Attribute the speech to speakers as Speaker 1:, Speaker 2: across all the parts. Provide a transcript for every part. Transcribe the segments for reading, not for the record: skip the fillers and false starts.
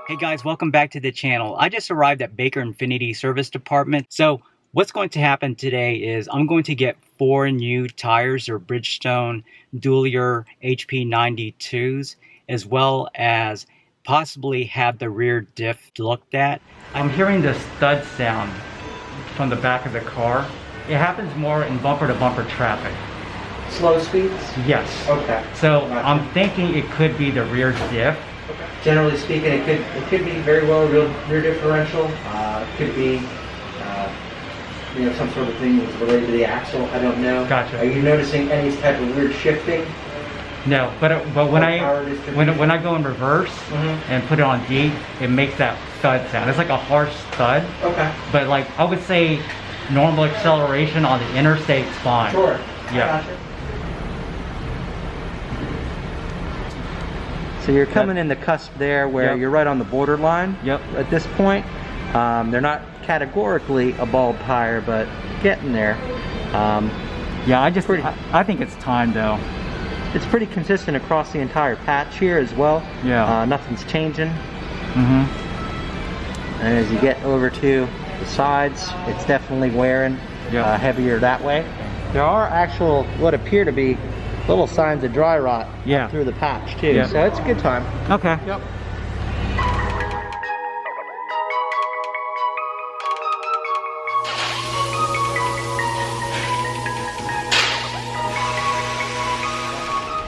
Speaker 1: Hey guys, welcome back to the channel. I just arrived at Baker Infiniti Service Department. So what's going to happen today is I'm going to get 4 new tires or Bridgestone Dueler HP92s, as well as possibly have the rear diff looked at. I'm hearing this thud sound from the back of the car. It happens more in bumper-to-bumper traffic.
Speaker 2: Slow speeds?
Speaker 1: Yes.
Speaker 2: Okay.
Speaker 1: So I'm thinking it could be the rear diff.
Speaker 2: Generally speaking, it could be very well a rear differential. It could be some sort of thing that's related to the axle. I don't know.
Speaker 1: Gotcha.
Speaker 2: Are you noticing any type of weird shifting?
Speaker 1: No, but when I go in reverse and put it on D, it makes that thud sound. It's like a harsh thud. Okay. But like I would say, normal acceleration on the interstate's fine.
Speaker 2: Sure.
Speaker 1: Yeah.
Speaker 2: Gotcha. So you're coming in the cusp there where you're right on the borderline.
Speaker 1: Yep.
Speaker 2: At this point, they're not categorically a bald tire, but getting there.
Speaker 1: Yeah, I think it's time though.
Speaker 2: It's pretty consistent across the entire patch here as well.
Speaker 1: Yeah.
Speaker 2: Nothing's changing. And as you get over to the sides, it's definitely wearing heavier that way. There are actual, what appear to be little signs of dry rot through the patch too. So it's a good time.
Speaker 1: Okay.
Speaker 2: Yep.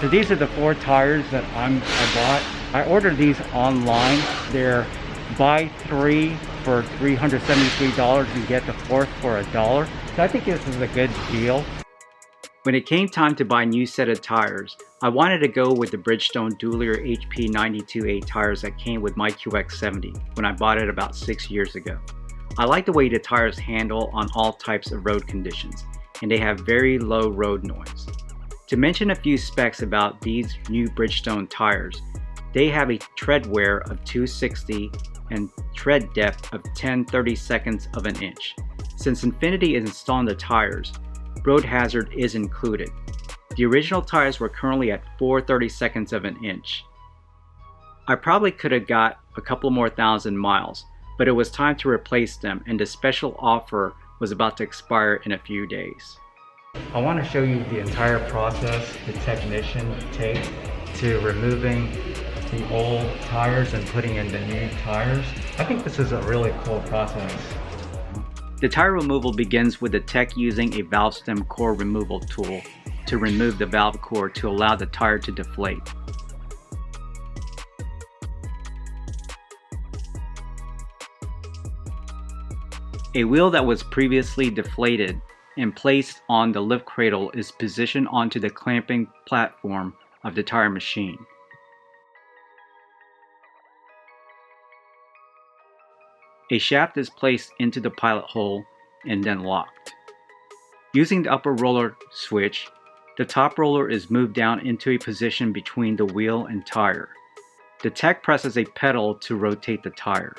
Speaker 1: So these are the 4 tires that I bought. I ordered these online. They're buy 3 for $373 and get the 4th for $1. So I think this is a good deal. When it came time to buy a new set of tires, I wanted to go with the Bridgestone Dueler HP92A tires that came with my QX70 when I bought it about 6 years ago. I like the way the tires handle on all types of road conditions, and they have very low road noise. To mention a few specs about these new Bridgestone tires, they have a tread wear of 260 and tread depth of 10/32 of an inch. Since Infiniti is installing the tires, road hazard is included. The original tires were currently at 4/32 of an inch. I probably could have got a couple more thousand miles, but it was time to replace them and the special offer was about to expire in a few days. I want to show you the entire process the technician takes to removing the old tires and putting in the new tires. I think this is a really cool process. The tire removal begins with the tech using a valve stem core removal tool to remove the valve core to allow the tire to deflate. A wheel that was previously deflated and placed on the lift cradle is positioned onto the clamping platform of the tire machine. A shaft is placed into the pilot hole and then locked. Using the upper roller switch, the top roller is moved down into a position between the wheel and tire. The tech presses a pedal to rotate the tire.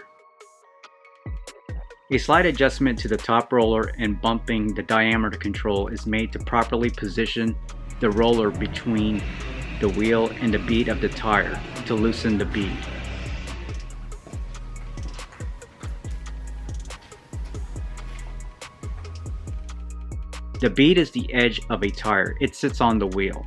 Speaker 1: A slight adjustment to the top roller and bumping the diameter control is made to properly position the roller between the wheel and the bead of the tire to loosen the bead. The bead is the edge of a tire. It sits on the wheel.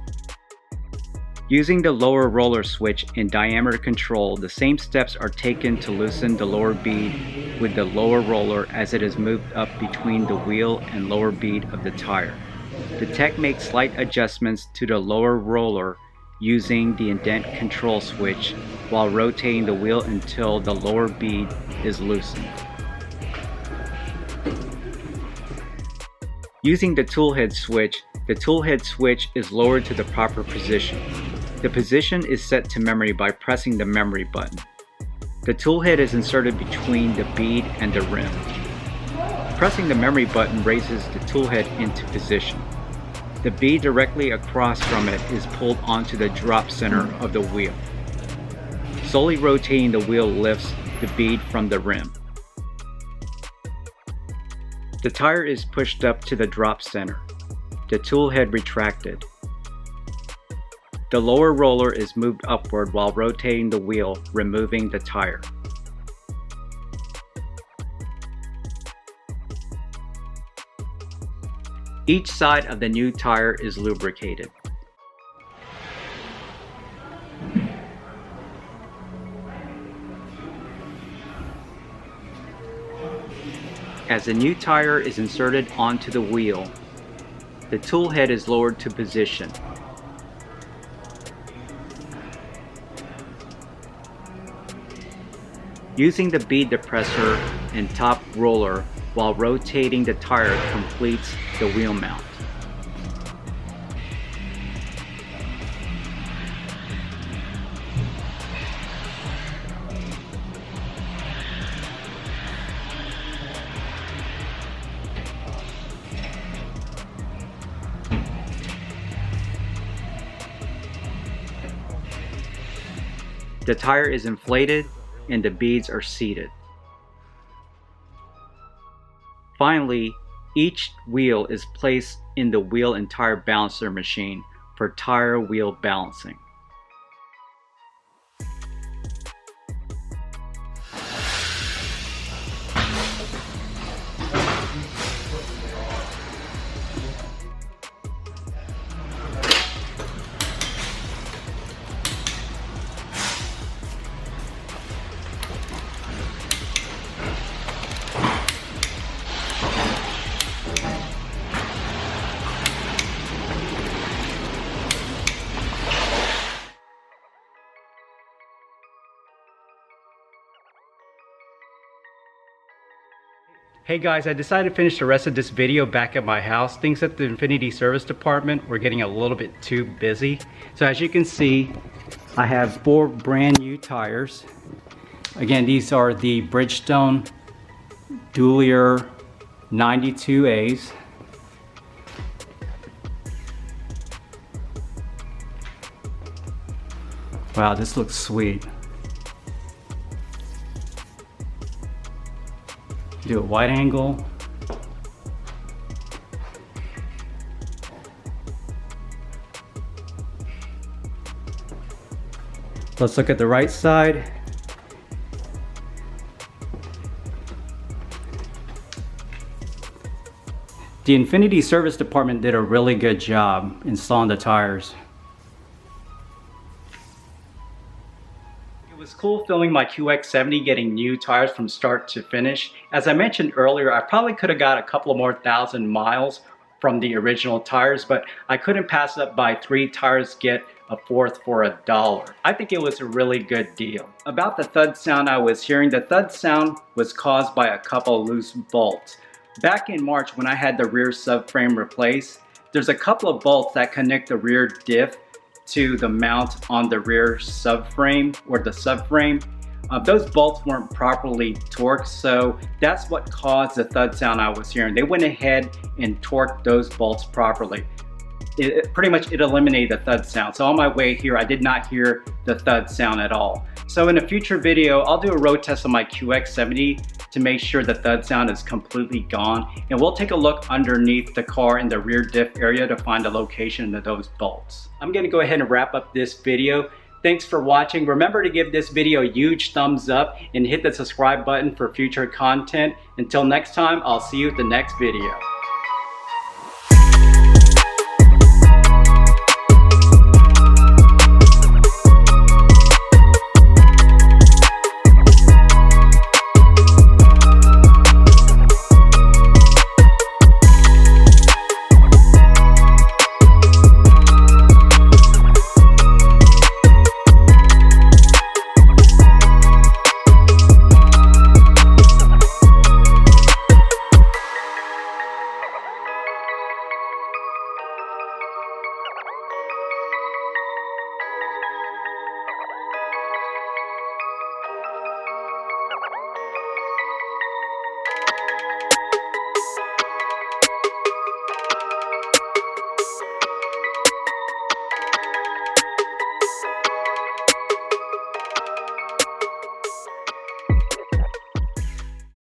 Speaker 1: Using the lower roller switch and diameter control, the same steps are taken to loosen the lower bead with the lower roller as it is moved up between the wheel and lower bead of the tire. The tech makes slight adjustments to the lower roller using the indent control switch while rotating the wheel until the lower bead is loosened. Using the toolhead switch is lowered to the proper position. The position is set to memory by pressing the memory button. The toolhead is inserted between the bead and the rim. Pressing the memory button raises the toolhead into position. The bead directly across from it is pulled onto the drop center of the wheel. Slowly rotating the wheel lifts the bead from the rim. The tire is pushed up to the drop center. The tool head retracted. The lower roller is moved upward while rotating the wheel, removing the tire.
Speaker 3: Each side of the new tire is lubricated. As the new tire is inserted onto the wheel, the tool head is lowered to position. Using the bead depressor and top roller while rotating the tire completes the wheel mount. The tire is inflated and the beads are seated. Finally, each wheel is placed in the wheel and tire balancer machine for tire wheel balancing.
Speaker 1: Hey guys, I decided to finish the rest of this video back at my house. Things at the Infiniti Service department were getting a little bit too busy. So as you can see, I have 4 brand new tires. Again, these are the Bridgestone Dueler 92As. Wow, this looks sweet. Do a wide angle. Let's look at the right side. The Infiniti Service department did a really good job installing the tires. It was cool filming my QX70 getting new tires from start to finish. As I mentioned earlier, I probably could have got a couple of more thousand miles from the original tires, but I couldn't pass up by 3 tires get a 4th for $1. I think it was a really good deal. About the thud sound I was hearing, the thud sound was caused by a couple of loose bolts. Back in March when I had the rear subframe replaced, there's a couple of bolts that connect the rear diff to the mount on the rear subframe or the subframe. Those bolts weren't properly torqued, so that's what caused the thud sound I was hearing. They went ahead and torqued those bolts properly. Pretty much it eliminated the thud sound. So on my way here, I did not hear the thud sound at all. So in a future video, I'll do a road test on my QX70 to make sure the thud sound is completely gone. And we'll take a look underneath the car in the rear diff area to find the location of those bolts. I'm gonna go ahead and wrap up this video. Thanks for watching. Remember to give this video a huge thumbs up and hit the subscribe button for future content. Until next time, I'll see you at the next video.